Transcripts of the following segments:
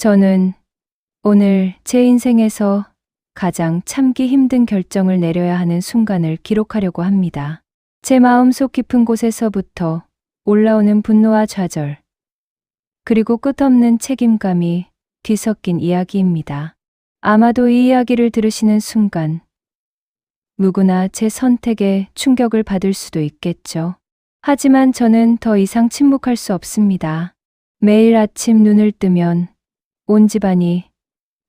저는 오늘 제 인생에서 가장 참기 힘든 결정을 내려야 하는 순간을 기록하려고 합니다. 제 마음속 깊은 곳에서부터 올라오는 분노와 좌절, 그리고 끝없는 책임감이 뒤섞인 이야기입니다. 아마도 이 이야기를 들으시는 순간 누구나 제 선택에 충격을 받을 수도 있겠죠. 하지만 저는 더 이상 침묵할 수 없습니다. 매일 아침 눈을 뜨면 온 집안이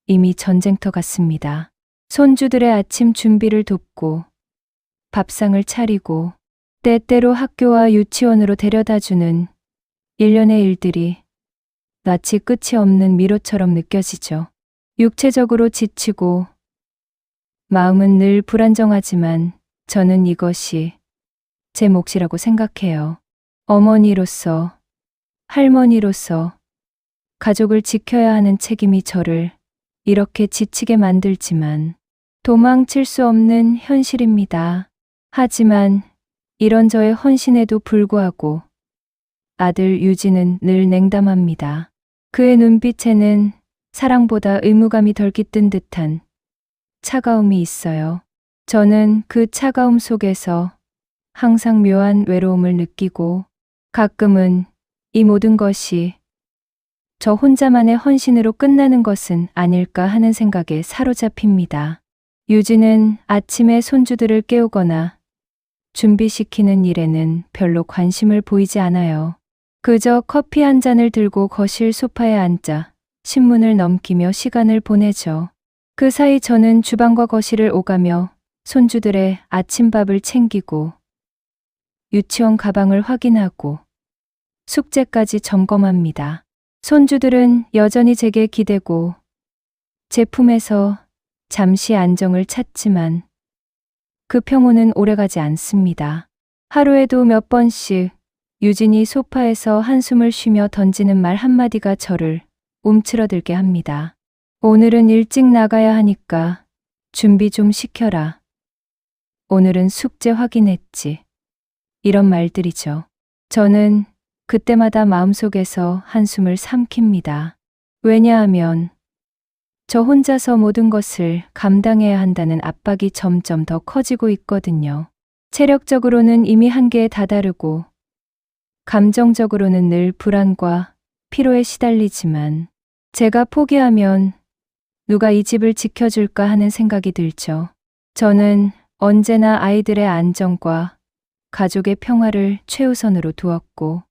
이미 전쟁터 같습니다. 손주들의 아침 준비를 돕고 밥상을 차리고 때때로 학교와 유치원으로 데려다주는 일련의 일들이 마치 끝이 없는 미로처럼 느껴지죠. 육체적으로 지치고 마음은 늘 불안정하지만 저는 이것이 제 몫이라고 생각해요. 어머니로서, 할머니로서 가족을 지켜야 하는 책임이 저를 이렇게 지치게 만들지만 도망칠 수 없는 현실입니다. 하지만 이런 저의 헌신에도 불구하고 아들 유진은 늘 냉담합니다. 그의 눈빛에는 사랑보다 의무감이 덜 깃든 듯한 차가움이 있어요. 저는 그 차가움 속에서 항상 묘한 외로움을 느끼고 가끔은 이 모든 것이 저 혼자만의 헌신으로 끝나는 것은 아닐까 하는 생각에 사로잡힙니다. 유진은 아침에 손주들을 깨우거나 준비시키는 일에는 별로 관심을 보이지 않아요. 그저 커피 한 잔을 들고 거실 소파에 앉아 신문을 넘기며 시간을 보내죠. 그 사이 저는 주방과 거실을 오가며 손주들의 아침밥을 챙기고 유치원 가방을 확인하고 숙제까지 점검합니다. 손주들은 여전히 제게 기대고 제 품에서 잠시 안정을 찾지만 그 평온은 오래가지 않습니다. 하루에도 몇 번씩 유진이 소파에서 한숨을 쉬며 던지는 말 한마디가 저를 움츠러들게 합니다. 오늘은 일찍 나가야 하니까 준비 좀 시켜라. 오늘은 숙제 확인했지. 이런 말들이죠. 저는 그때마다 마음속에서 한숨을 삼킵니다. 왜냐하면 저 혼자서 모든 것을 감당해야 한다는 압박이 점점 더 커지고 있거든요. 체력적으로는 이미 한계에 다다르고 감정적으로는 늘 불안과 피로에 시달리지만 제가 포기하면 누가 이 집을 지켜줄까 하는 생각이 들죠. 저는 언제나 아이들의 안정과 가족의 평화를 최우선으로 두었고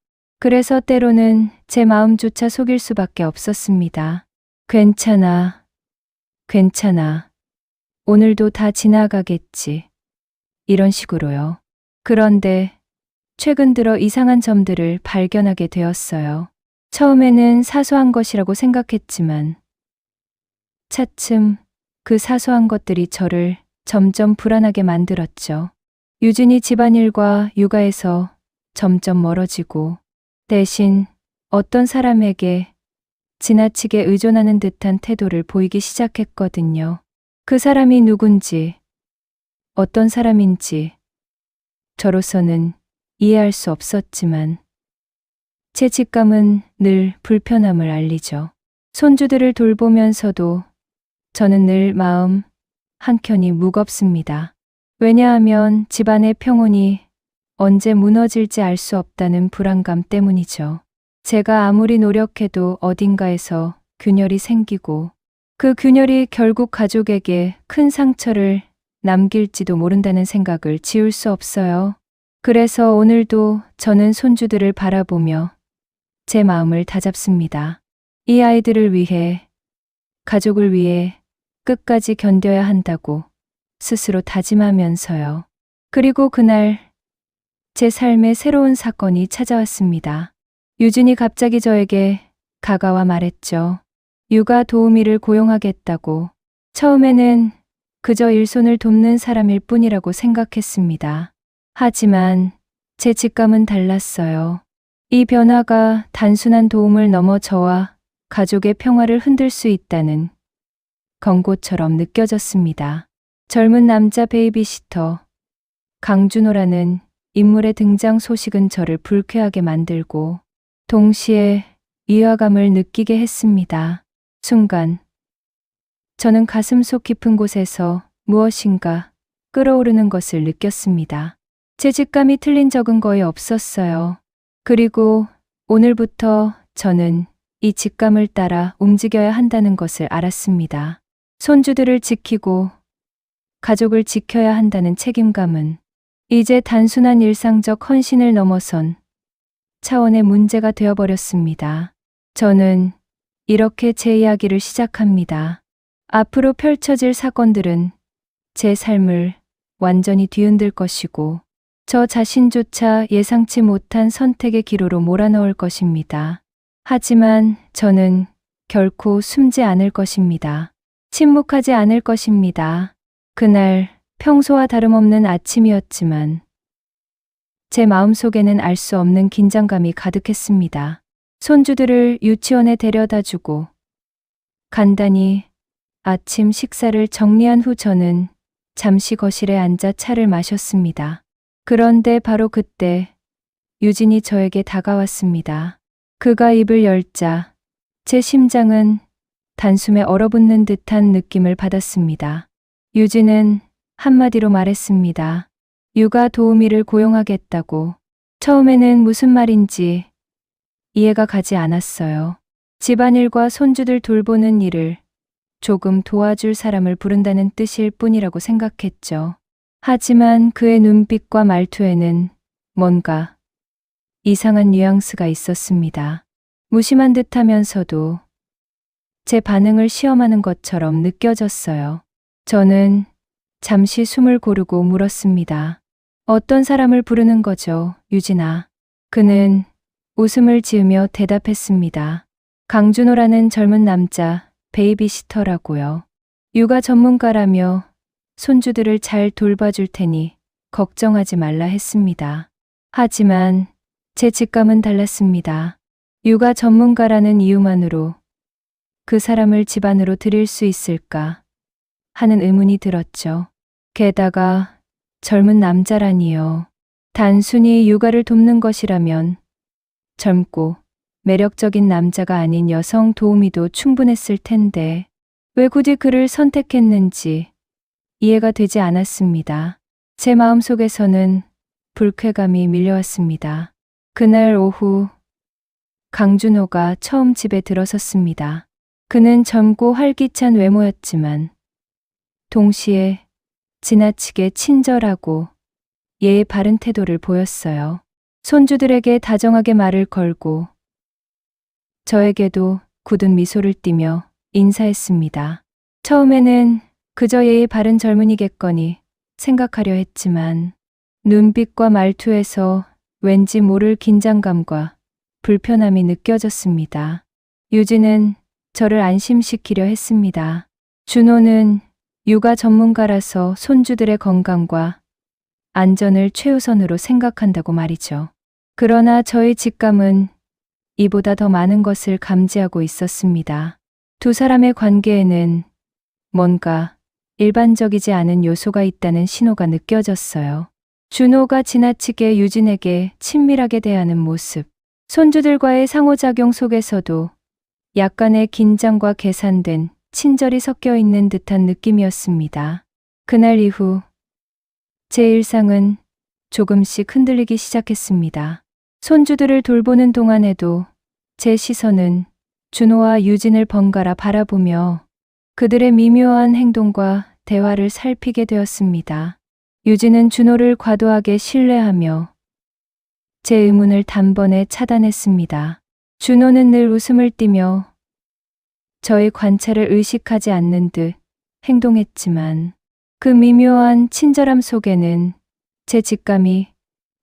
그래서 때로는 제 마음조차 속일 수밖에 없었습니다. 괜찮아. 괜찮아. 오늘도 다 지나가겠지. 이런 식으로요. 그런데 최근 들어 이상한 점들을 발견하게 되었어요. 처음에는 사소한 것이라고 생각했지만 차츰 그 사소한 것들이 저를 점점 불안하게 만들었죠. 유진이 집안일과 육아에서 점점 멀어지고 대신 어떤 사람에게 지나치게 의존하는 듯한 태도를 보이기 시작했거든요. 그 사람이 누군지, 어떤 사람인지 저로서는 이해할 수 없었지만 제 직감은 늘 불편함을 알리죠. 손주들을 돌보면서도 저는 늘 마음 한켠이 무겁습니다. 왜냐하면 집안의 평온이 언제 무너질지 알 수 없다는 불안감 때문이죠. 제가 아무리 노력해도 어딘가에서 균열이 생기고 그 균열이 결국 가족에게 큰 상처를 남길지도 모른다는 생각을 지울 수 없어요. 그래서 오늘도 저는 손주들을 바라보며 제 마음을 다잡습니다. 이 아이들을 위해, 가족을 위해 끝까지 견뎌야 한다고 스스로 다짐하면서요. 그리고 그날 제 삶에 새로운 사건이 찾아왔습니다. 유진이 갑자기 저에게 다가와 말했죠. 육아 도우미를 고용하겠다고. 처음에는 그저 일손을 돕는 사람일 뿐이라고 생각했습니다. 하지만 제 직감은 달랐어요. 이 변화가 단순한 도움을 넘어 저와 가족의 평화를 흔들 수 있다는 경고처럼 느껴졌습니다. 젊은 남자 베이비시터 강준호라는 인물의 등장 소식은 저를 불쾌하게 만들고 동시에 위화감을 느끼게 했습니다. 순간 저는 가슴속 깊은 곳에서 무엇인가 끓어오르는 것을 느꼈습니다. 제 직감이 틀린 적은 거의 없었어요. 그리고 오늘부터 저는 이 직감을 따라 움직여야 한다는 것을 알았습니다. 손주들을 지키고 가족을 지켜야 한다는 책임감은 이제 단순한 일상적 헌신을 넘어선 차원의 문제가 되어버렸습니다. 저는 이렇게 제 이야기를 시작합니다. 앞으로 펼쳐질 사건들은 제 삶을 완전히 뒤흔들 것이고 저 자신조차 예상치 못한 선택의 기로로 몰아넣을 것입니다. 하지만 저는 결코 숨지 않을 것입니다. 침묵하지 않을 것입니다. 그날 평소와 다름없는 아침이었지만 제 마음속에는 알 수 없는 긴장감이 가득했습니다. 손주들을 유치원에 데려다주고 간단히 아침 식사를 정리한 후 저는 잠시 거실에 앉아 차를 마셨습니다. 그런데 바로 그때 유진이 저에게 다가왔습니다. 그가 입을 열자 제 심장은 단숨에 얼어붙는 듯한 느낌을 받았습니다. 유진은 한마디로 말했습니다. 육아 도우미를 고용하겠다고. 처음에는 무슨 말인지 이해가 가지 않았어요. 집안일과 손주들 돌보는 일을 조금 도와줄 사람을 부른다는 뜻일 뿐이라고 생각했죠. 하지만 그의 눈빛과 말투에는 뭔가 이상한 뉘앙스가 있었습니다. 무심한 듯하면서도 제 반응을 시험하는 것처럼 느껴졌어요. 저는 잠시 숨을 고르고 물었습니다. 어떤 사람을 부르는 거죠, 유진아? 그는 웃음을 지으며 대답했습니다. 강준호라는 젊은 남자 베이비시터라고요. 육아 전문가라며 손주들을 잘 돌봐줄 테니 걱정하지 말라 했습니다. 하지만 제 직감은 달랐습니다. 육아 전문가라는 이유만으로 그 사람을 집안으로 들일 수 있을까 하는 의문이 들었죠. 게다가 젊은 남자라니요. 단순히 육아를 돕는 것이라면 젊고 매력적인 남자가 아닌 여성 도우미도 충분했을 텐데 왜 굳이 그를 선택했는지 이해가 되지 않았습니다. 제 마음속에서는 불쾌감이 밀려왔습니다. 그날 오후 강준호가 처음 집에 들어섰습니다. 그는 젊고 활기찬 외모였지만 동시에 지나치게 친절하고 예의 바른 태도를 보였어요. 손주들에게 다정하게 말을 걸고 저에게도 굳은 미소를 띠며 인사했습니다. 처음에는 그저 예의 바른 젊은이겠거니 생각하려 했지만 눈빛과 말투에서 왠지 모를 긴장감과 불편함이 느껴졌습니다. 유진은 저를 안심시키려 했습니다. 준호는 육아 전문가라서 손주들의 건강과 안전을 최우선으로 생각한다고 말이죠. 그러나 저의 직감은 이보다 더 많은 것을 감지하고 있었습니다. 두 사람의 관계에는 뭔가 일반적이지 않은 요소가 있다는 신호가 느껴졌어요. 준호가 지나치게 유진에게 친밀하게 대하는 모습, 손주들과의 상호작용 속에서도 약간의 긴장과 계산된 친절이 섞여 있는 듯한 느낌이었습니다. 그날 이후 제 일상은 조금씩 흔들리기 시작했습니다. 손주들을 돌보는 동안에도 제 시선은 준호와 유진을 번갈아 바라보며 그들의 미묘한 행동과 대화를 살피게 되었습니다. 유진은 준호를 과도하게 신뢰하며 제 의문을 단번에 차단했습니다. 준호는 늘 웃음을 띠며 저의 관찰을 의식하지 않는 듯 행동했지만 그 미묘한 친절함 속에는 제 직감이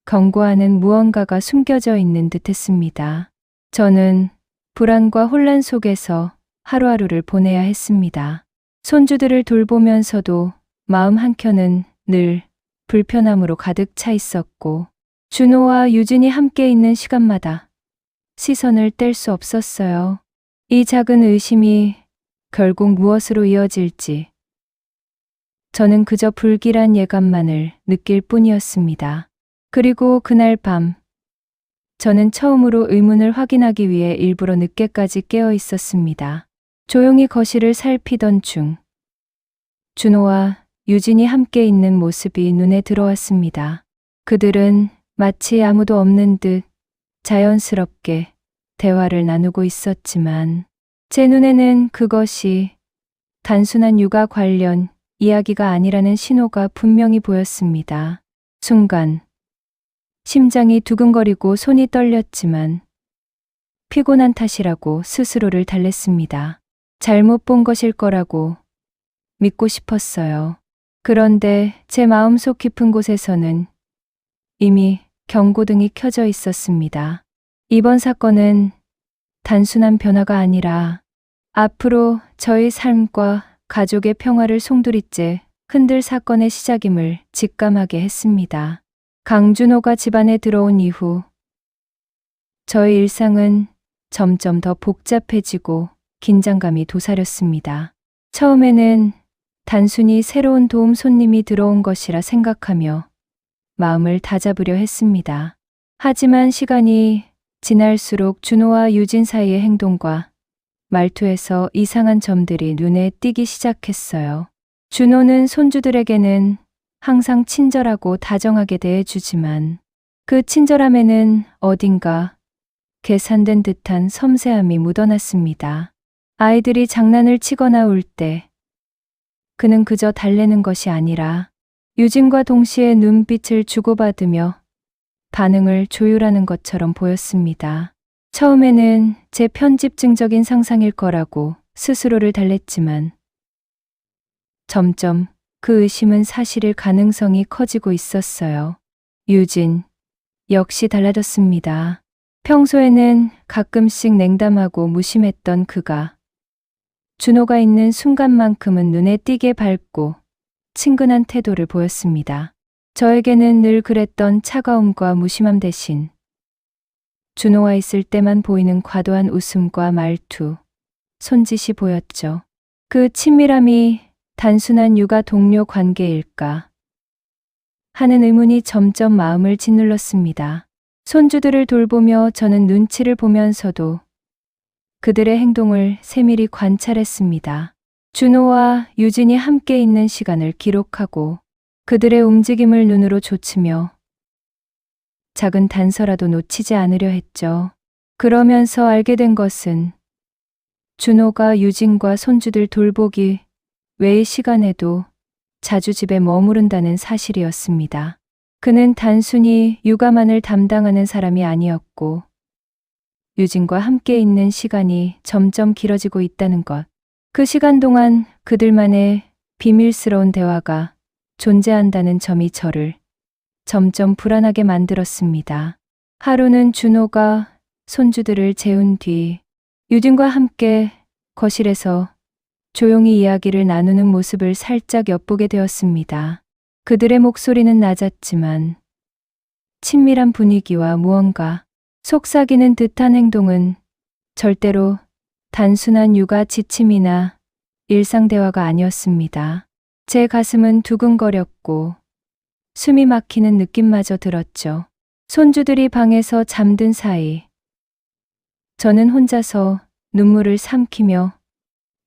경고하는 무언가가 숨겨져 있는 듯했습니다. 저는 불안과 혼란 속에서 하루하루를 보내야 했습니다. 손주들을 돌보면서도 마음 한켠은 늘 불편함으로 가득 차 있었고 준호와 유진이 함께 있는 시간마다 시선을 뗄 수 없었어요. 이 작은 의심이 결국 무엇으로 이어질지 저는 그저 불길한 예감만을 느낄 뿐이었습니다. 그리고 그날 밤 저는 처음으로 의문을 확인하기 위해 일부러 늦게까지 깨어 있었습니다. 조용히 거실을 살피던 중 준호와 유진이 함께 있는 모습이 눈에 들어왔습니다. 그들은 마치 아무도 없는 듯 자연스럽게 대화를 나누고 있었지만 제 눈에는 그것이 단순한 육아 관련 이야기가 아니라는 신호가 분명히 보였습니다. 순간 심장이 두근거리고 손이 떨렸지만 피곤한 탓이라고 스스로를 달랬습니다. 잘못 본 것일 거라고 믿고 싶었어요. 그런데 제 마음속 깊은 곳에서는 이미 경고등이 켜져 있었습니다. 이번 사건은 단순한 변화가 아니라 앞으로 저희 삶과 가족의 평화를 송두리째 흔들 사건의 시작임을 직감하게 했습니다. 강준호가 집안에 들어온 이후 저의 일상은 점점 더 복잡해지고 긴장감이 도사렸습니다. 처음에는 단순히 새로운 도움 손님이 들어온 것이라 생각하며 마음을 다잡으려 했습니다. 하지만 시간이 지날수록 준호와 유진 사이의 행동과 말투에서 이상한 점들이 눈에 띄기 시작했어요. 준호는 손주들에게는 항상 친절하고 다정하게 대해주지만 그 친절함에는 어딘가 계산된 듯한 섬세함이 묻어났습니다. 아이들이 장난을 치거나 울 때 그는 그저 달래는 것이 아니라 유진과 동시에 눈빛을 주고받으며 반응을 조율하는 것처럼 보였습니다. 처음에는 제 편집증적인 상상일 거라고 스스로를 달랬지만 점점 그 의심은 사실일 가능성이 커지고 있었어요. 유진 역시 달라졌습니다. 평소에는 가끔씩 냉담하고 무심했던 그가 준호가 있는 순간만큼은 눈에 띄게 밝고 친근한 태도를 보였습니다. 저에게는 늘 그랬던 차가움과 무심함 대신 준호와 있을 때만 보이는 과도한 웃음과 말투, 손짓이 보였죠. 그 친밀함이 단순한 육아 동료 관계일까 하는 의문이 점점 마음을 짓눌렀습니다. 손주들을 돌보며 저는 눈치를 보면서도 그들의 행동을 세밀히 관찰했습니다. 준호와 유진이 함께 있는 시간을 기록하고 그들의 움직임을 눈으로 좇으며 작은 단서라도 놓치지 않으려 했죠. 그러면서 알게 된 것은 준호가 유진과 손주들 돌보기 외의 시간에도 자주 집에 머무른다는 사실이었습니다. 그는 단순히 육아만을 담당하는 사람이 아니었고 유진과 함께 있는 시간이 점점 길어지고 있다는 것. 그 시간 동안 그들만의 비밀스러운 대화가 존재한다는 점이 저를 점점 불안하게 만들었습니다. 하루는 준호가 손주들을 재운 뒤 유진과 함께 거실에서 조용히 이야기를 나누는 모습을 살짝 엿보게 되었습니다. 그들의 목소리는 낮았지만 친밀한 분위기와 무언가 속삭이는 듯한 행동은 절대로 단순한 육아 지침이나 일상 대화가 아니었습니다. 제 가슴은 두근거렸고 숨이 막히는 느낌마저 들었죠. 손주들이 방에서 잠든 사이 저는 혼자서 눈물을 삼키며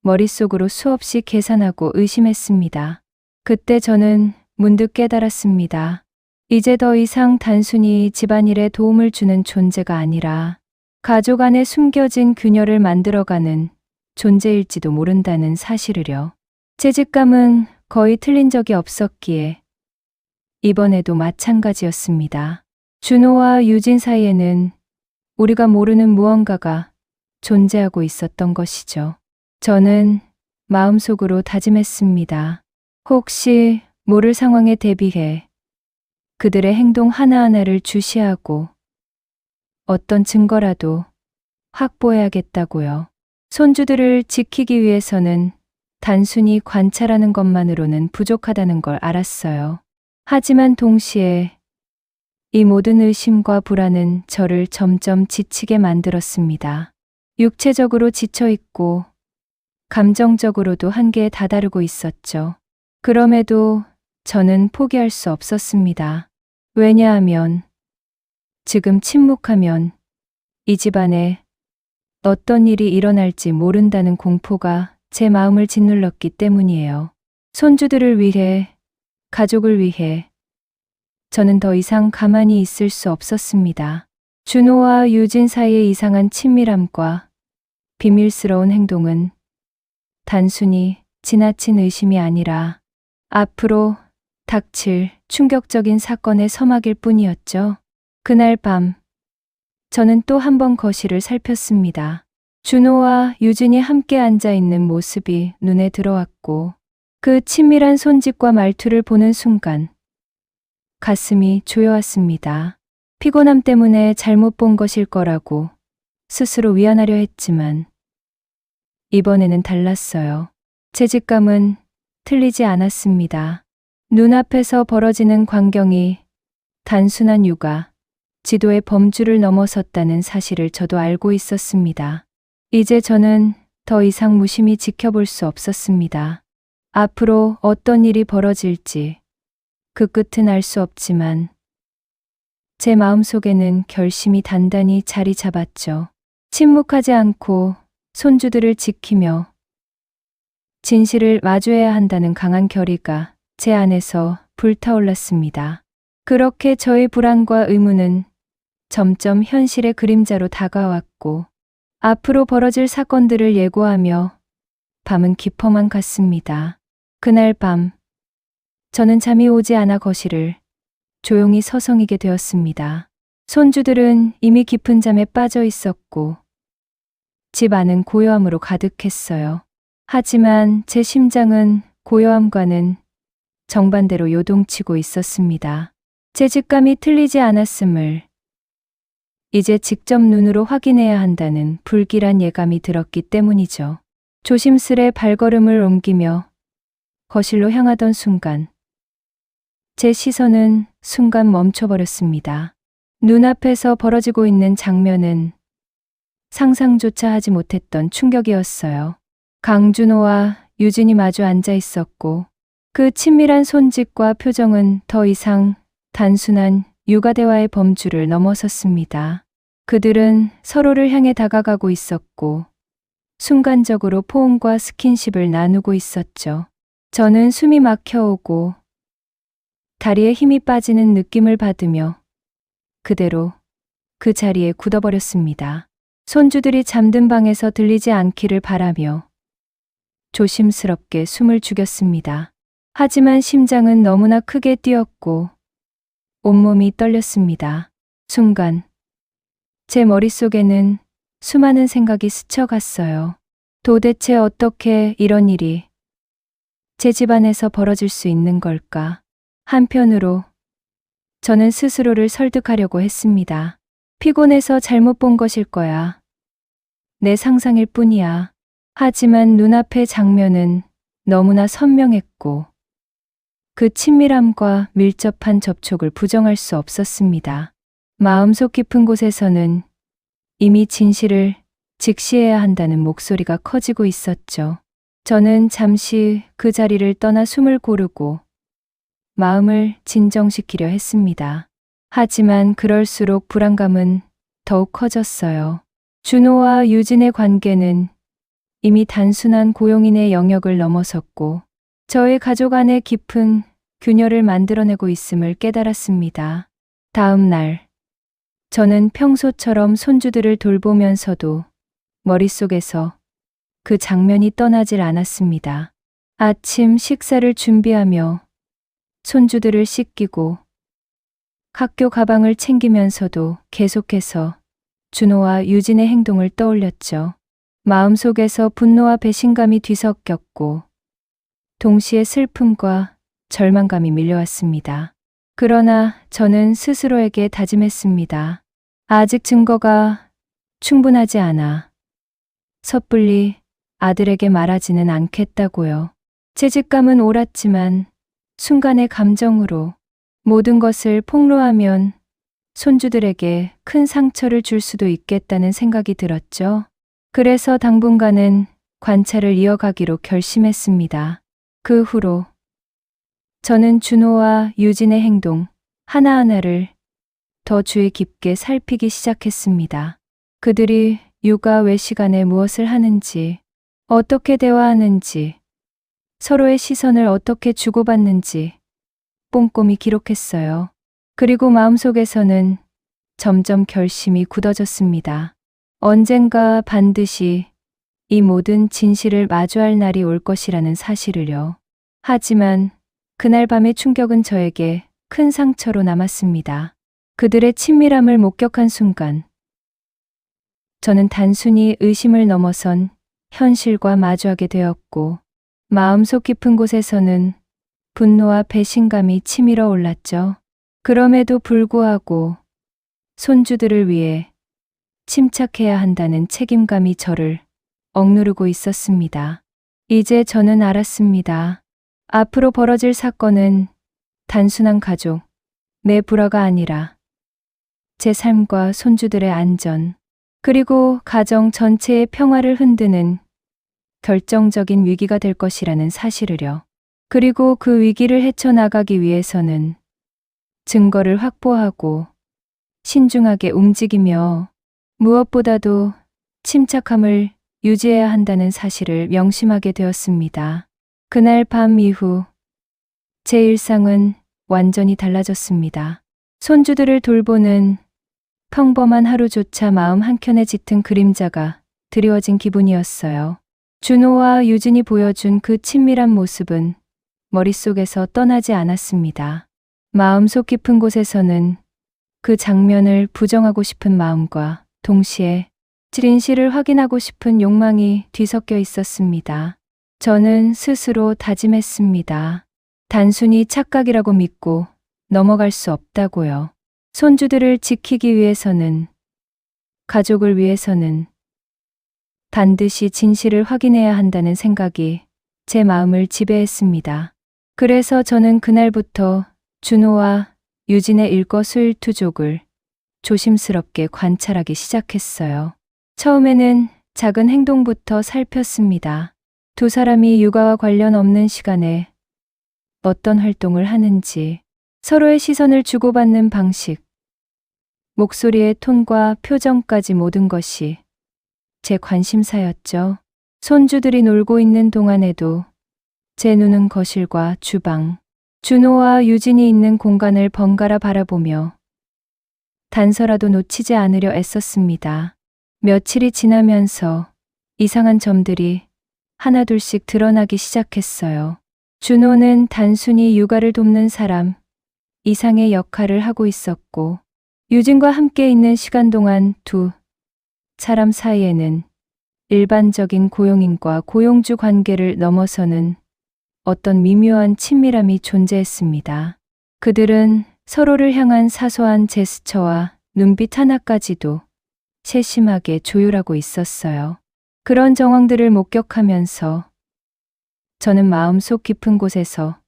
머릿속으로 수없이 계산하고 의심했습니다. 그때 저는 문득 깨달았습니다. 이제 더 이상 단순히 집안일에 도움을 주는 존재가 아니라 가족 안에 숨겨진 균열을 만들어가는 존재일지도 모른다는 사실을요. 죄책감은 거의 틀린 적이 없었기에 이번에도 마찬가지였습니다. 준호와 유진 사이에는 우리가 모르는 무언가가 존재하고 있었던 것이죠. 저는 마음속으로 다짐했습니다. 혹시 모를 상황에 대비해 그들의 행동 하나하나를 주시하고 어떤 증거라도 확보해야겠다고요. 손주들을 지키기 위해서는 단순히 관찰하는 것만으로는 부족하다는 걸 알았어요. 하지만 동시에 이 모든 의심과 불안은 저를 점점 지치게 만들었습니다. 육체적으로 지쳐있고 감정적으로도 한계에 다다르고 있었죠. 그럼에도 저는 포기할 수 없었습니다. 왜냐하면 지금 침묵하면 이 집안에 어떤 일이 일어날지 모른다는 공포가 제 마음을 짓눌렀기 때문이에요. 손주들을 위해, 가족을 위해 저는 더 이상 가만히 있을 수 없었습니다. 준호와 유진 사이의 이상한 친밀함과 비밀스러운 행동은 단순히 지나친 의심이 아니라 앞으로 닥칠 충격적인 사건의 서막일 뿐이었죠. 그날 밤, 저는 또 한 번 거실을 살폈습니다. 준호와 유진이 함께 앉아 있는 모습이 눈에 들어왔고, 그 친밀한 손짓과 말투를 보는 순간, 가슴이 조여왔습니다. 피곤함 때문에 잘못 본 것일 거라고 스스로 위안하려 했지만, 이번에는 달랐어요. 죄책감은 틀리지 않았습니다. 눈앞에서 벌어지는 광경이 단순한 육아, 지도의 범주를 넘어섰다는 사실을 저도 알고 있었습니다. 이제 저는 더 이상 무심히 지켜볼 수 없었습니다. 앞으로 어떤 일이 벌어질지 그 끝은 알 수 없지만 제 마음속에는 결심이 단단히 자리 잡았죠. 침묵하지 않고 손주들을 지키며 진실을 마주해야 한다는 강한 결의가 제 안에서 불타올랐습니다. 그렇게 저의 불안과 의문은 점점 현실의 그림자로 다가왔고 앞으로 벌어질 사건들을 예고하며 밤은 깊어만 갔습니다. 그날 밤 저는 잠이 오지 않아 거실을 조용히 서성이게 되었습니다. 손주들은 이미 깊은 잠에 빠져 있었고 집 안은 고요함으로 가득했어요. 하지만 제 심장은 고요함과는 정반대로 요동치고 있었습니다. 죄책감이 틀리지 않았음을 이제 직접 눈으로 확인해야 한다는 불길한 예감이 들었기 때문이죠. 조심스레 발걸음을 옮기며 거실로 향하던 순간 제 시선은 순간 멈춰버렸습니다. 눈앞에서 벌어지고 있는 장면은 상상조차 하지 못했던 충격이었어요. 강준호와 유진이 마주 앉아 있었고 그 친밀한 손짓과 표정은 더 이상 단순한 육아 대화의 범주를 넘어섰습니다. 그들은 서로를 향해 다가가고 있었고 순간적으로 포옹과 스킨십을 나누고 있었죠. 저는 숨이 막혀오고 다리에 힘이 빠지는 느낌을 받으며 그대로 그 자리에 굳어버렸습니다. 손주들이 잠든 방에서 들리지 않기를 바라며 조심스럽게 숨을 죽였습니다. 하지만 심장은 너무나 크게 뛰었고 온몸이 떨렸습니다. 순간 제 머릿속에는 수많은 생각이 스쳐갔어요. 도대체 어떻게 이런 일이 제 집안에서 벌어질 수 있는 걸까? 한편으로 저는 스스로를 설득하려고 했습니다. 피곤해서 잘못 본 것일 거야. 내 상상일 뿐이야. 하지만 눈앞의 장면은 너무나 선명했고 그 친밀함과 밀접한 접촉을 부정할 수 없었습니다. 마음속 깊은 곳에서는 이미 진실을 직시해야 한다는 목소리가 커지고 있었죠. 저는 잠시 그 자리를 떠나 숨을 고르고 마음을 진정시키려 했습니다. 하지만 그럴수록 불안감은 더욱 커졌어요. 준호와 유진의 관계는 이미 단순한 고용인의 영역을 넘어섰고 저의 가족 안에 깊은 균열을 만들어내고 있음을 깨달았습니다. 다음 날, 저는 평소처럼 손주들을 돌보면서도 머릿속에서 그 장면이 떠나질 않았습니다. 아침 식사를 준비하며 손주들을 씻기고 학교 가방을 챙기면서도 계속해서 준호와 유진의 행동을 떠올렸죠. 마음속에서 분노와 배신감이 뒤섞였고 동시에 슬픔과 절망감이 밀려왔습니다. 그러나 저는 스스로에게 다짐했습니다. 아직 증거가 충분하지 않아 섣불리 아들에게 말하지는 않겠다고요. 죄책감은 옳았지만 순간의 감정으로 모든 것을 폭로하면 손주들에게 큰 상처를 줄 수도 있겠다는 생각이 들었죠. 그래서 당분간은 관찰을 이어가기로 결심했습니다. 그 후로 저는 준호와 유진의 행동 하나하나를 더 주의 깊게 살피기 시작했습니다. 그들이 육아 외 시간에 무엇을 하는지, 어떻게 대화하는지, 서로의 시선을 어떻게 주고받는지 꼼꼼히 기록했어요. 그리고 마음속에서는 점점 결심이 굳어졌습니다. 언젠가 반드시 이 모든 진실을 마주할 날이 올 것이라는 사실을요. 하지만 그날 밤의 충격은 저에게 큰 상처로 남았습니다. 그들의 친밀함을 목격한 순간, 저는 단순히 의심을 넘어선 현실과 마주하게 되었고, 마음속 깊은 곳에서는 분노와 배신감이 치밀어 올랐죠. 그럼에도 불구하고 손주들을 위해 침착해야 한다는 책임감이 저를 억누르고 있었습니다. 이제 저는 알았습니다. 앞으로 벌어질 사건은 단순한 가족, 내 불화가 아니라 제 삶과 손주들의 안전, 그리고 가정 전체의 평화를 흔드는 결정적인 위기가 될 것이라는 사실을요. 그리고 그 위기를 헤쳐나가기 위해서는 증거를 확보하고 신중하게 움직이며 무엇보다도 침착함을 유지해야 한다는 사실을 명심하게 되었습니다. 그날 밤 이후 제 일상은 완전히 달라졌습니다. 손주들을 돌보는 평범한 하루조차 마음 한켠에 짙은 그림자가 드리워진 기분이었어요. 준호와 유진이 보여준 그 친밀한 모습은 머릿속에서 떠나지 않았습니다. 마음속 깊은 곳에서는 그 장면을 부정하고 싶은 마음과 동시에 진실을 확인하고 싶은 욕망이 뒤섞여 있었습니다. 저는 스스로 다짐했습니다. 단순히 착각이라고 믿고 넘어갈 수 없다고요. 손주들을 지키기 위해서는, 가족을 위해서는 반드시 진실을 확인해야 한다는 생각이 제 마음을 지배했습니다. 그래서 저는 그날부터 준호와 유진의 일거수일투족을 조심스럽게 관찰하기 시작했어요. 처음에는 작은 행동부터 살폈습니다. 두 사람이 육아와 관련 없는 시간에 어떤 활동을 하는지, 서로의 시선을 주고받는 방식, 목소리의 톤과 표정까지 모든 것이 제 관심사였죠. 손주들이 놀고 있는 동안에도 제 눈은 거실과 주방, 준호와 유진이 있는 공간을 번갈아 바라보며 단서라도 놓치지 않으려 애썼습니다. 며칠이 지나면서 이상한 점들이 하나둘씩 드러나기 시작했어요. 준호는 단순히 육아를 돕는 사람 이상의 역할을 하고 있었고, 유진과 함께 있는 시간 동안 두 사람 사이에는 일반적인 고용인과 고용주 관계를 넘어서는 어떤 미묘한 친밀함이 존재했습니다. 그들은 서로를 향한 사소한 제스처와 눈빛 하나까지도 세심하게 조율하고 있었어요. 그런 정황들을 목격하면서 저는 마음속 깊은 곳에서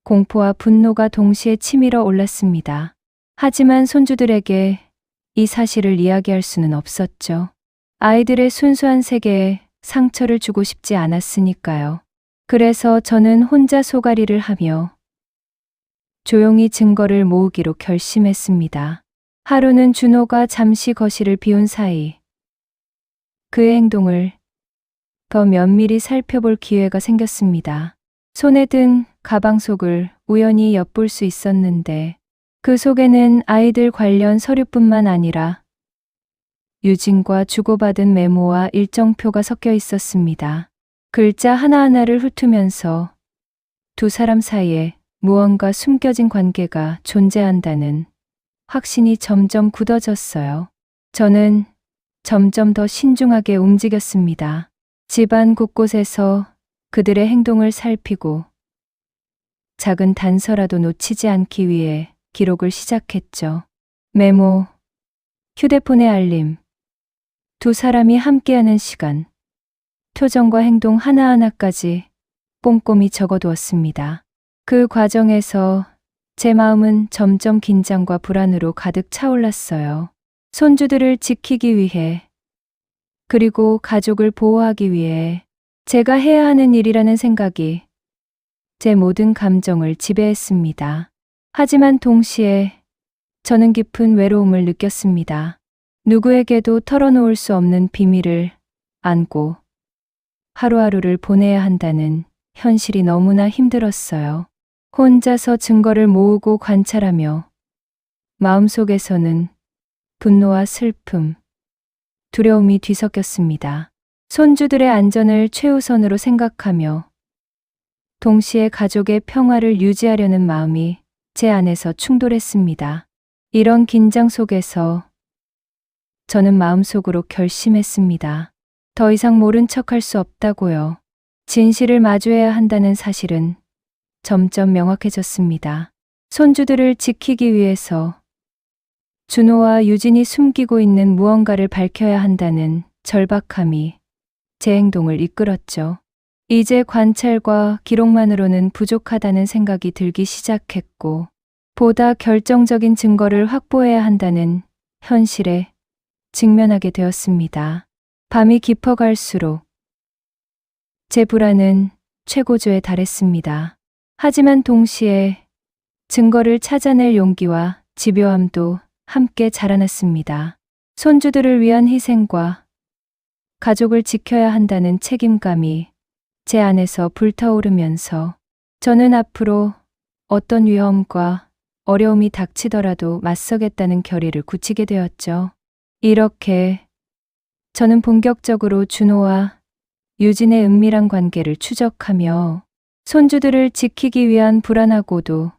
공포와 분노가 동시에 치밀어 올랐습니다. 하지만 손주들에게 이 사실을 이야기할 수는 없었죠. 아이들의 순수한 세계에 상처를 주고 싶지 않았으니까요. 그래서 저는 혼자 소가리를 하며 조용히 증거를 모으기로 결심했습니다. 하루는 준호가 잠시 거실을 비운 사이 그의 행동을 더 면밀히 살펴볼 기회가 생겼습니다. 손에 든 가방 속을 우연히 엿볼 수 있었는데, 그 속에는 아이들 관련 서류뿐만 아니라 유진과 주고받은 메모와 일정표가 섞여 있었습니다. 글자 하나하나를 훑으면서 두 사람 사이에 무언가 숨겨진 관계가 존재한다는 확신이 점점 굳어졌어요. 저는 점점 더 신중하게 움직였습니다. 집안 곳곳에서 그들의 행동을 살피고 작은 단서라도 놓치지 않기 위해 기록을 시작했죠. 메모, 휴대폰의 알림, 두 사람이 함께하는 시간, 표정과 행동 하나하나까지 꼼꼼히 적어두었습니다. 그 과정에서 제 마음은 점점 긴장과 불안으로 가득 차올랐어요. 손주들을 지키기 위해, 그리고 가족을 보호하기 위해 제가 해야 하는 일이라는 생각이 제 모든 감정을 지배했습니다. 하지만 동시에 저는 깊은 외로움을 느꼈습니다. 누구에게도 털어놓을 수 없는 비밀을 안고 하루하루를 보내야 한다는 현실이 너무나 힘들었어요. 혼자서 증거를 모으고 관찰하며 마음속에서는 분노와 슬픔, 두려움이 뒤섞였습니다. 손주들의 안전을 최우선으로 생각하며 동시에 가족의 평화를 유지하려는 마음이 제 안에서 충돌했습니다. 이런 긴장 속에서 저는 마음속으로 결심했습니다. 더 이상 모른 척할 수 없다고요. 진실을 마주해야 한다는 사실은 점점 명확해졌습니다. 손주들을 지키기 위해서 준호와 유진이 숨기고 있는 무언가를 밝혀야 한다는 절박함이 제 행동을 이끌었죠. 이제 관찰과 기록만으로는 부족하다는 생각이 들기 시작했고, 보다 결정적인 증거를 확보해야 한다는 현실에 직면하게 되었습니다. 밤이 깊어갈수록 제 불안은 최고조에 달했습니다. 하지만 동시에 증거를 찾아낼 용기와 집요함도 함께 자라났습니다. 손주들을 위한 희생과 가족을 지켜야 한다는 책임감이 제 안에서 불타오르면서 저는 앞으로 어떤 위험과 어려움이 닥치더라도 맞서겠다는 결의를 굳히게 되었죠. 이렇게 저는 본격적으로 준호와 유진의 은밀한 관계를 추적하며 손주들을 지키기 위한 불안하고도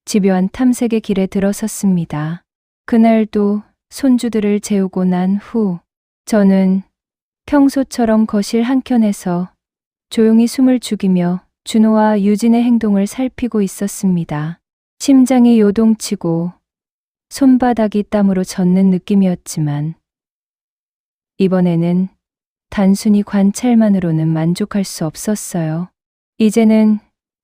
집요한 탐색의 길에 들어섰습니다. 그날도 손주들을 재우고 난 후 저는 평소처럼 거실 한켠에서 조용히 숨을 죽이며 준호와 유진의 행동을 살피고 있었습니다. 심장이 요동치고 손바닥이 땀으로 젖는 느낌이었지만 이번에는 단순히 관찰만으로는 만족할 수 없었어요. 이제는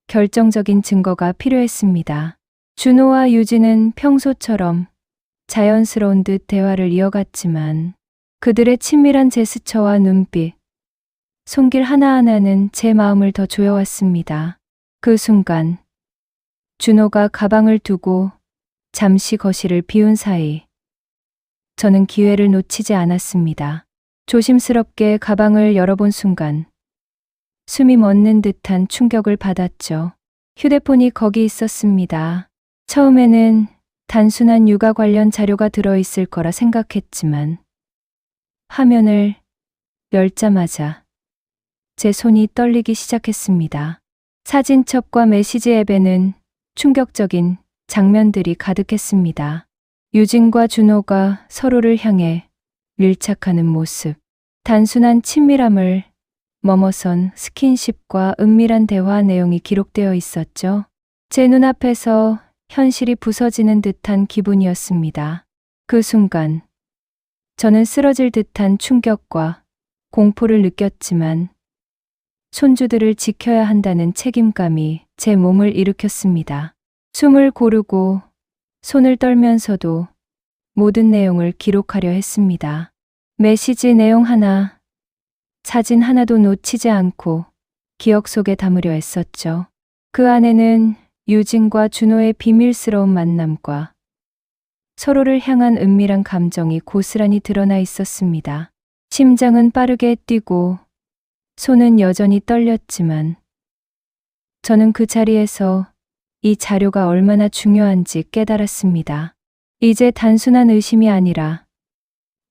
결정적인 증거가 필요했습니다. 준호와 유진은 평소처럼 자연스러운 듯 대화를 이어갔지만 그들의 친밀한 제스처와 눈빛, 손길 하나하나는 제 마음을 더 조여왔습니다. 그 순간 준호가 가방을 두고 잠시 거실을 비운 사이 저는 기회를 놓치지 않았습니다. 조심스럽게 가방을 열어본 순간 숨이 멎는 듯한 충격을 받았죠. 휴대폰이 거기 있었습니다. 처음에는 단순한 육아 관련 자료가 들어있을 거라 생각했지만 화면을 열자마자 제 손이 떨리기 시작했습니다. 사진첩과 메시지 앱에는 충격적인 장면들이 가득했습니다. 유진과 준호가 서로를 향해 밀착하는 모습, 단순한 친밀함을 넘어선 스킨십과 은밀한 대화 내용이 기록되어 있었죠. 제 눈앞에서 현실이 부서지는 듯한 기분이었습니다. 그 순간 저는 쓰러질 듯한 충격과 공포를 느꼈지만 손주들을 지켜야 한다는 책임감이 제 몸을 일으켰습니다. 숨을 고르고 손을 떨면서도 모든 내용을 기록하려 했습니다. 메시지 내용 하나, 사진 하나도 놓치지 않고 기억 속에 담으려 했었죠. 그 안에는 유진과 준호의 비밀스러운 만남과 서로를 향한 은밀한 감정이 고스란히 드러나 있었습니다. 심장은 빠르게 뛰고 손은 여전히 떨렸지만 저는 그 자리에서 이 자료가 얼마나 중요한지 깨달았습니다. 이제 단순한 의심이 아니라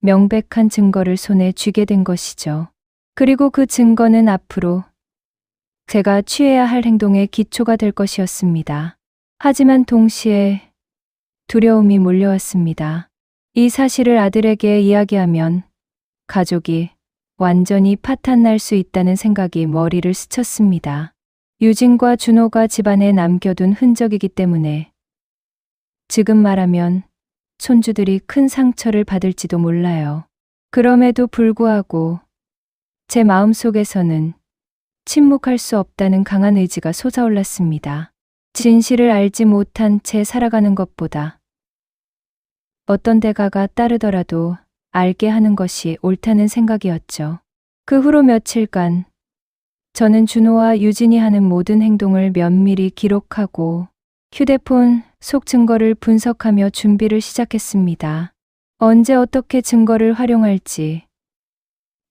명백한 증거를 손에 쥐게 된 것이죠. 그리고 그 증거는 앞으로 제가 취해야 할 행동의 기초가 될 것이었습니다. 하지만 동시에 두려움이 몰려왔습니다. 이 사실을 아들에게 이야기하면 가족이 완전히 파탄날 수 있다는 생각이 머리를 스쳤습니다. 유진과 준호가 집안에 남겨둔 흔적이기 때문에 지금 말하면 손주들이 큰 상처를 받을지도 몰라요. 그럼에도 불구하고 제 마음속에서는 침묵할 수 없다는 강한 의지가 솟아올랐습니다. 진실을 알지 못한 채 살아가는 것보다 어떤 대가가 따르더라도 알게 하는 것이 옳다는 생각이었죠. 그 후로 며칠간 저는 준호와 유진이 하는 모든 행동을 면밀히 기록하고 휴대폰 속 증거를 분석하며 준비를 시작했습니다. 언제 어떻게 증거를 활용할지,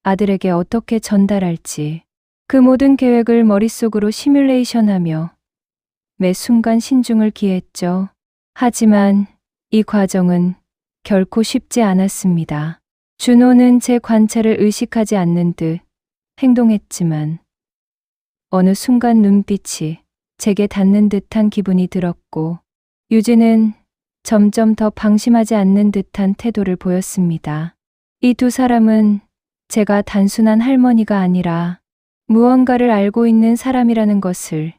아들에게 어떻게 전달할지, 그 모든 계획을 머릿속으로 시뮬레이션하며 매 순간 신중을 기했죠. 하지만 이 과정은 결코 쉽지 않았습니다. 준호는 제 관찰을 의식하지 않는 듯 행동했지만 어느 순간 눈빛이 제게 닿는 듯한 기분이 들었고 유진은 점점 더 방심하지 않는 듯한 태도를 보였습니다. 이 두 사람은 제가 단순한 할머니가 아니라 무언가를 알고 있는 사람이라는 것을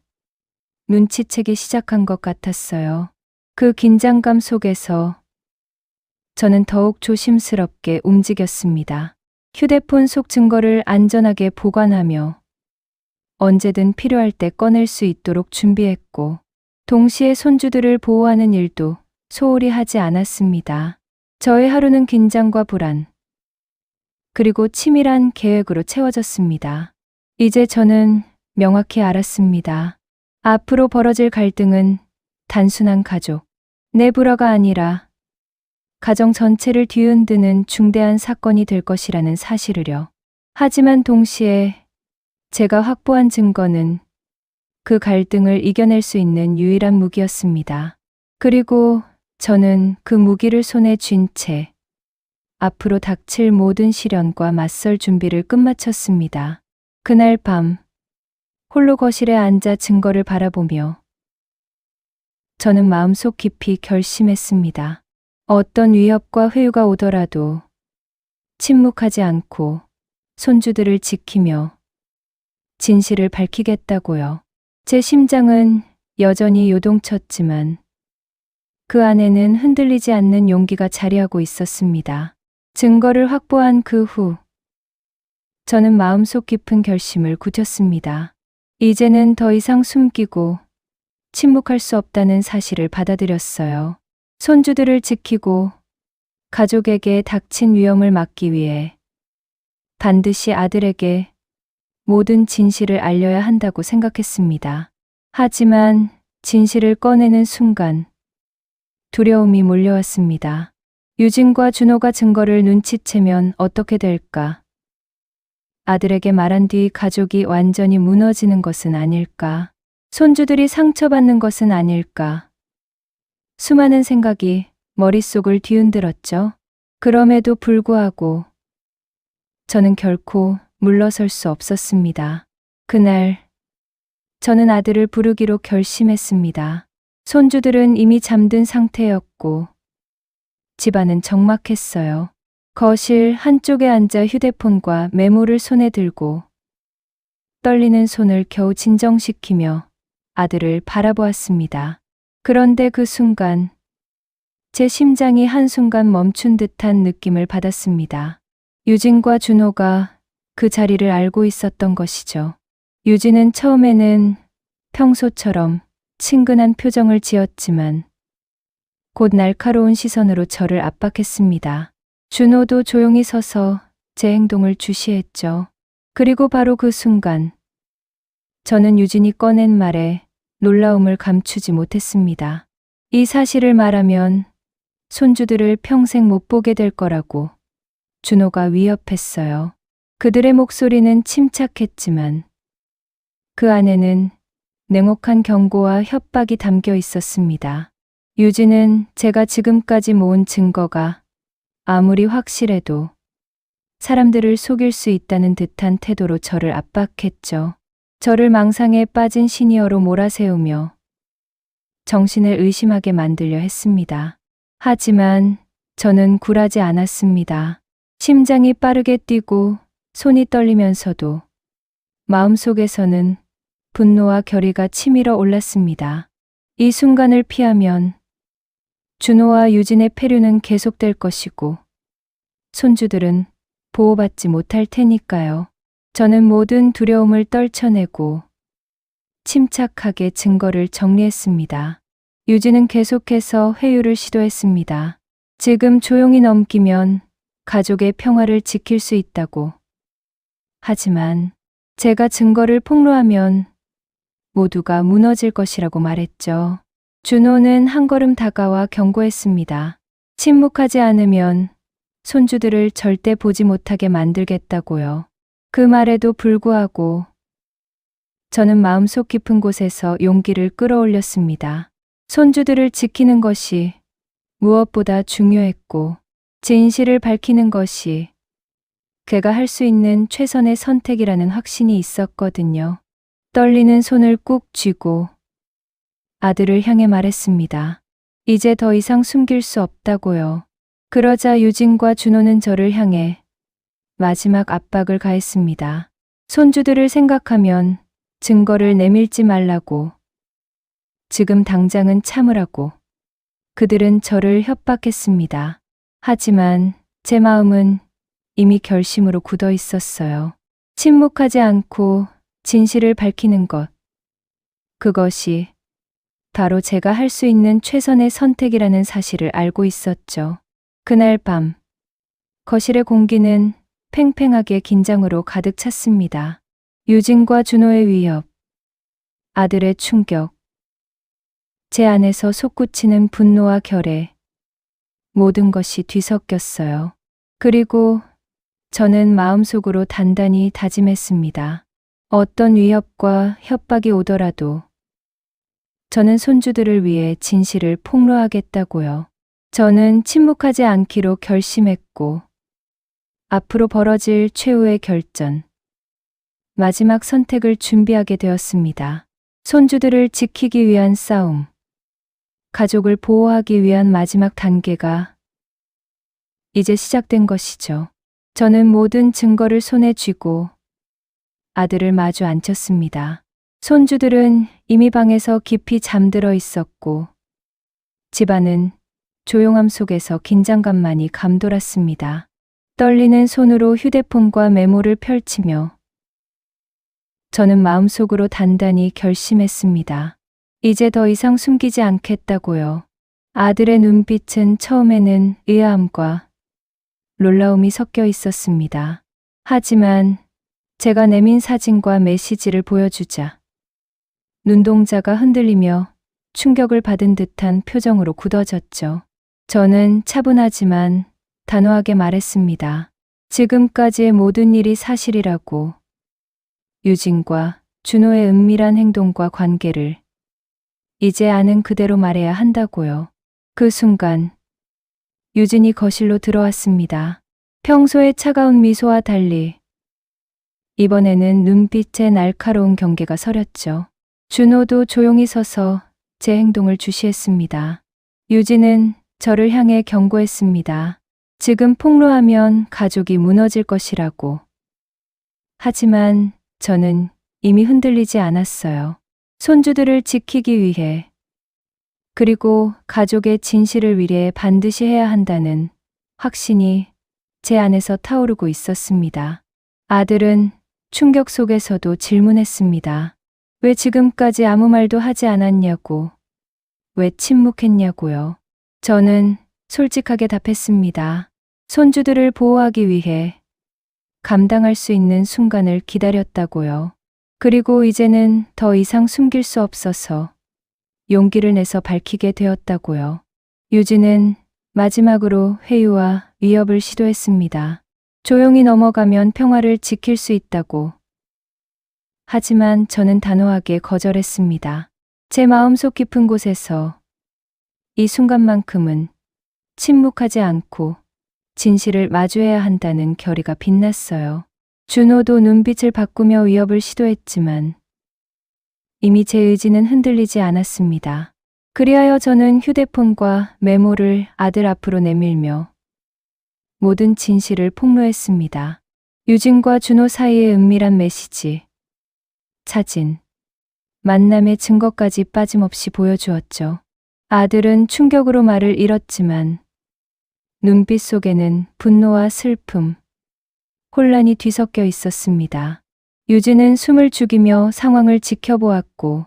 눈치채기 시작한 것 같았어요. 그 긴장감 속에서 저는 더욱 조심스럽게 움직였습니다. 휴대폰 속 증거를 안전하게 보관하며 언제든 필요할 때 꺼낼 수 있도록 준비했고 동시에 손주들을 보호하는 일도 소홀히 하지 않았습니다. 저의 하루는 긴장과 불안, 그리고 치밀한 계획으로 채워졌습니다. 이제 저는 명확히 알았습니다. 앞으로 벌어질 갈등은 단순한 가족, 내 불화가 아니라 가정 전체를 뒤흔드는 중대한 사건이 될 것이라는 사실을요. 하지만 동시에 제가 확보한 증거는 그 갈등을 이겨낼 수 있는 유일한 무기였습니다. 그리고 저는 그 무기를 손에 쥔 채 앞으로 닥칠 모든 시련과 맞설 준비를 끝마쳤습니다. 그날 밤 홀로 거실에 앉아 증거를 바라보며 저는 마음속 깊이 결심했습니다. 어떤 위협과 회유가 오더라도 침묵하지 않고 손주들을 지키며 진실을 밝히겠다고요. 제 심장은 여전히 요동쳤지만 그 안에는 흔들리지 않는 용기가 자리하고 있었습니다. 증거를 확보한 그 후 저는 마음속 깊은 결심을 굳혔습니다. 이제는 더 이상 숨기고 침묵할 수 없다는 사실을 받아들였어요. 손주들을 지키고 가족에게 닥친 위험을 막기 위해 반드시 아들에게 모든 진실을 알려야 한다고 생각했습니다. 하지만 진실을 꺼내는 순간 두려움이 몰려왔습니다. 유진과 준호가 증거를 눈치채면 어떻게 될까? 아들에게 말한 뒤 가족이 완전히 무너지는 것은 아닐까? 손주들이 상처받는 것은 아닐까? 수많은 생각이 머릿속을 뒤흔들었죠. 그럼에도 불구하고 저는 결코 물러설 수 없었습니다. 그날 저는 아들을 부르기로 결심했습니다. 손주들은 이미 잠든 상태였고 집안은 적막했어요. 거실 한쪽에 앉아 휴대폰과 메모를 손에 들고 떨리는 손을 겨우 진정시키며 아들을 바라보았습니다. 그런데 그 순간 제 심장이 한순간 멈춘 듯한 느낌을 받았습니다. 유진과 준호가 그 자리를 알고 있었던 것이죠. 유진은 처음에는 평소처럼 친근한 표정을 지었지만 곧 날카로운 시선으로 저를 압박했습니다. 준호도 조용히 서서 제 행동을 주시했죠. 그리고 바로 그 순간 저는 유진이 꺼낸 말에 놀라움을 감추지 못했습니다. 이 사실을 말하면 손주들을 평생 못 보게 될 거라고 준호가 위협했어요. 그들의 목소리는 침착했지만 그 안에는 냉혹한 경고와 협박이 담겨 있었습니다. 유진은 제가 지금까지 모은 증거가 아무리 확실해도 사람들을 속일 수 있다는 듯한 태도로 저를 압박했죠. 저를 망상에 빠진 시니어로 몰아세우며 정신을 의심하게 만들려 했습니다. 하지만 저는 굴하지 않았습니다. 심장이 빠르게 뛰고 손이 떨리면서도 마음속에서는 분노와 결의가 치밀어 올랐습니다. 이 순간을 피하면 준호와 유진의 폐류는 계속될 것이고 손주들은 보호받지 못할 테니까요. 저는 모든 두려움을 떨쳐내고 침착하게 증거를 정리했습니다. 유진은 계속해서 회유를 시도했습니다. 지금 조용히 넘기면 가족의 평화를 지킬 수 있다고. 하지만 제가 증거를 폭로하면 모두가 무너질 것이라고 말했죠. 준호는 한 걸음 다가와 경고했습니다. 침묵하지 않으면 손주들을 절대 보지 못하게 만들겠다고요. 그 말에도 불구하고 저는 마음속 깊은 곳에서 용기를 끌어올렸습니다. 손주들을 지키는 것이 무엇보다 중요했고 진실을 밝히는 것이 걔가 할 수 있는 최선의 선택이라는 확신이 있었거든요. 떨리는 손을 꾹 쥐고 아들을 향해 말했습니다. 이제 더 이상 숨길 수 없다고요. 그러자 유진과 준호는 저를 향해 마지막 압박을 가했습니다. 손주들을 생각하면 증거를 내밀지 말라고. 지금 당장은 참으라고. 그들은 저를 협박했습니다. 하지만 제 마음은 이미 결심으로 굳어 있었어요. 침묵하지 않고 진실을 밝히는 것. 그것이 바로 제가 할 수 있는 최선의 선택이라는 사실을 알고 있었죠. 그날 밤, 거실의 공기는 팽팽하게 긴장으로 가득 찼습니다. 유진과 준호의 위협, 아들의 충격, 제 안에서 솟구치는 분노와 결애, 모든 것이 뒤섞였어요. 그리고 저는 마음속으로 단단히 다짐했습니다. 어떤 위협과 협박이 오더라도 저는 손주들을 위해 진실을 폭로하겠다고요. 저는 침묵하지 않기로 결심했고 앞으로 벌어질 최후의 결전, 마지막 선택을 준비하게 되었습니다. 손주들을 지키기 위한 싸움, 가족을 보호하기 위한 마지막 단계가 이제 시작된 것이죠. 저는 모든 증거를 손에 쥐고 아들을 마주 앉혔습니다. 손주들은 이미 방에서 깊이 잠들어 있었고 집안은 조용함 속에서 긴장감만이 감돌았습니다. 떨리는 손으로 휴대폰과 메모를 펼치며 저는 마음속으로 단단히 결심했습니다. 이제 더 이상 숨기지 않겠다고요. 아들의 눈빛은 처음에는 의아함과 놀라움이 섞여 있었습니다. 하지만 제가 내민 사진과 메시지를 보여주자 눈동자가 흔들리며 충격을 받은 듯한 표정으로 굳어졌죠. 저는 차분하지만 단호하게 말했습니다. 지금까지의 모든 일이 사실이라고. 유진과 준호의 은밀한 행동과 관계를 이제 아는 그대로 말해야 한다고요. 그 순간 유진이 거실로 들어왔습니다. 평소의 차가운 미소와 달리 이번에는 눈빛에 날카로운 경계가 서렸죠. 준호도 조용히 서서 제 행동을 주시했습니다. 유진은 저를 향해 경고했습니다. 지금 폭로하면 가족이 무너질 것이라고. 하지만 저는 이미 흔들리지 않았어요. 손주들을 지키기 위해, 그리고 가족의 진실을 위해 반드시 해야 한다는 확신이 제 안에서 타오르고 있었습니다. 아들은 충격 속에서도 질문했습니다. 왜 지금까지 아무 말도 하지 않았냐고, 왜 침묵했냐고요. 저는 솔직하게 답했습니다. 손주들을 보호하기 위해 감당할 수 있는 순간을 기다렸다고요. 그리고 이제는 더 이상 숨길 수 없어서 용기를 내서 밝히게 되었다고요. 유진은 마지막으로 회유와 위협을 시도했습니다. 조용히 넘어가면 평화를 지킬 수 있다고. 하지만 저는 단호하게 거절했습니다. 제 마음속 깊은 곳에서 이 순간만큼은 침묵하지 않고 진실을 마주해야 한다는 결의가 빛났어요. 준호도 눈빛을 바꾸며 위협을 시도했지만 이미 제 의지는 흔들리지 않았습니다. 그리하여 저는 휴대폰과 메모를 아들 앞으로 내밀며 모든 진실을 폭로했습니다. 유진과 준호 사이의 은밀한 메시지, 사진, 만남의 증거까지 빠짐없이 보여주었죠. 아들은 충격으로 말을 잃었지만 눈빛 속에는 분노와 슬픔, 혼란이 뒤섞여 있었습니다. 유진은 숨을 죽이며 상황을 지켜보았고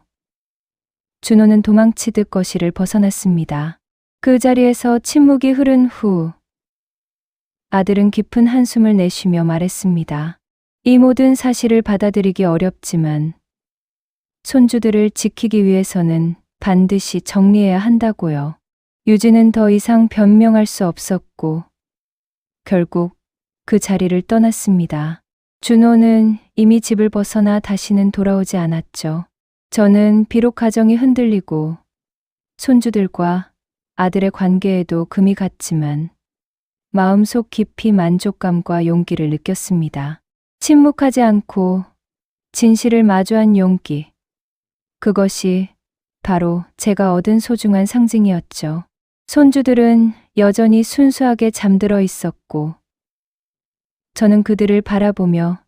준호는 도망치듯 거실을 벗어났습니다. 그 자리에서 침묵이 흐른 후 아들은 깊은 한숨을 내쉬며 말했습니다. 이 모든 사실을 받아들이기 어렵지만 손주들을 지키기 위해서는 반드시 정리해야 한다고요. 유진은 더 이상 변명할 수 없었고 결국 그 자리를 떠났습니다. 준호는 이미 집을 벗어나 다시는 돌아오지 않았죠. 저는 비록 가정이 흔들리고 손주들과 아들의 관계에도 금이 갔지만 마음속 깊이 만족감과 용기를 느꼈습니다. 침묵하지 않고 진실을 마주한 용기. 그것이 바로 제가 얻은 소중한 상징이었죠. 손주들은 여전히 순수하게 잠들어 있었고 저는 그들을 바라보며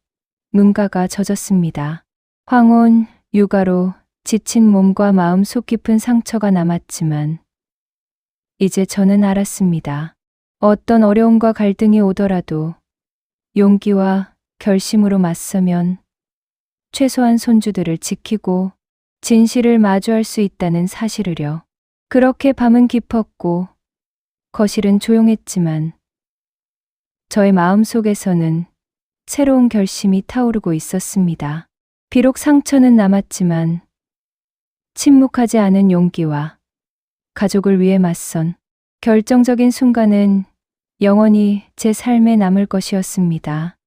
눈가가 젖었습니다. 황혼, 육아로 지친 몸과 마음 속 깊은 상처가 남았지만 이제 저는 알았습니다. 어떤 어려움과 갈등이 오더라도 용기와 결심으로 맞서면 최소한 손주들을 지키고 진실을 마주할 수 있다는 사실을요. 그렇게 밤은 깊었고 거실은 조용했지만 저의 마음속에서는 새로운 결심이 타오르고 있었습니다. 비록 상처는 남았지만 침묵하지 않은 용기와 가족을 위해 맞선 결정적인 순간은 영원히 제 삶에 남을 것이었습니다.